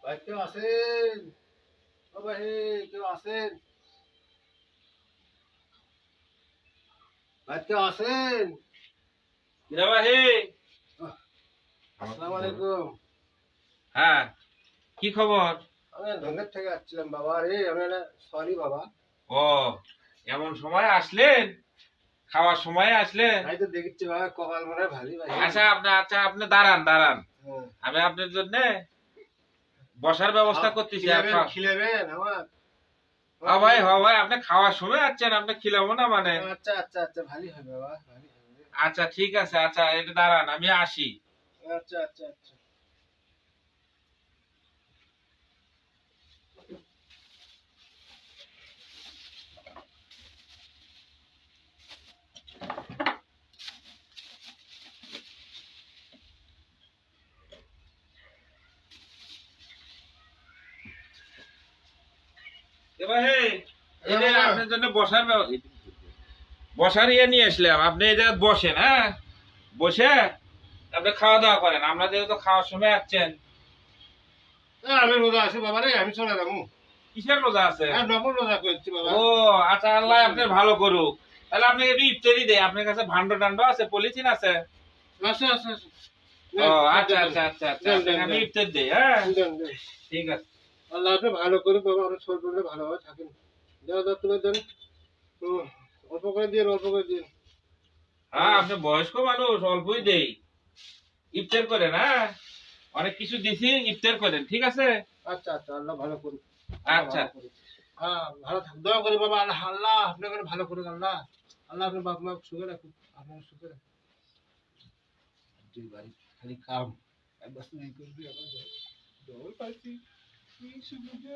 ভাই কেউ আছেন? ও ভাই কেউ আছেন? ভাই কেউ আছেন? কিরা ভাই? আসসালামু আলাইকুম। হ্যাঁ, কি খবর? আমি ঢঙ্গের থেকে আসছিলাম বাবা রে, আমি সরি বাবা। ও, এমন সময় আসলেন? খাওয়ার সময় আসলেন? তাই তো দেখছি বাবা, কপাল মনে হয় ভারী ভাই। আচ্ছা আপনি দাঁড়ান দাঁড়ান। হ্যাঁ। আমি আপনার জন্য বসার ব্যবস্থা করতেছি। খিলেবেন আমার? ভাই আপনি খাওয়ার সময় আসছেন, আপনি খিলাবো না মানে? আচ্ছা আচ্ছা আচ্ছা, ভালোই হবে বাবা, ভালোই হবে। আচ্ছা ঠিক আছে, আচ্ছা এটা দাঁড়ান, আমি আসি। আচ্ছা আচ্ছা আচ্ছা। ভাই এই যে আপনার জন্য বসার ইয়ে নিয়ে আসলাম, আপনি এই জায়গায় বসেন। হ্যাঁ, বসে আপনি খাওয়া দাওয়া করেন, আমরা যেহেতু খাওয়ার সময় আসছেন। আমি রোজা আছি বাবা রে, আমি চলে যাবো। কিসের রোজা আছে? নকল রোজা করছি বাবা। ও আচ্ছা, আল্লাহ আপনার ভালো করুক। তাহলে আপনি একটু ইফতারি দেয়, আপনার কাছে ভান্ড টান্ড আছে, পলিথিন আছে? আচ্ছা আচ্ছা আচ্ছা। ও আচ্ছা আচ্ছা আচ্ছা আচ্ছা, আপনাকে আমি ইফতার দেই। হ্যাঁ ঠিক আছে। আল্লাহ আপনি ভালো করুক বাবা, আমরা শরীর করলে ভালোভাবে থাকেন। দেওয়া দাও তুলে দেন। অল্প করে দিন, অল্প করে দিন। হ্যাঁ, আপনি বয়স্ক মানুষ, অল্পই দেই। ইফতার করেন। হ্যাঁ, অনেক কিছু দিছি, ইফতার করেন, ঠিক আছে? আচ্ছা আচ্ছা, আল্লাহ ভালো করুক। আচ্ছা হ্যাঁ, ভালো থাক, দোয়া করি বাবা। আল্লাহ আল্লাহ আপনাকে ভালো করুক। আল্লাহ আল্লাহ আপনার বাপ মা সুখে রাখুক, আপনার সুখে রাখুক। দুই বাড়ি খালি কাম, একবার করবি, আবার দৌড় পাচ্ছি, কি সুবিধা।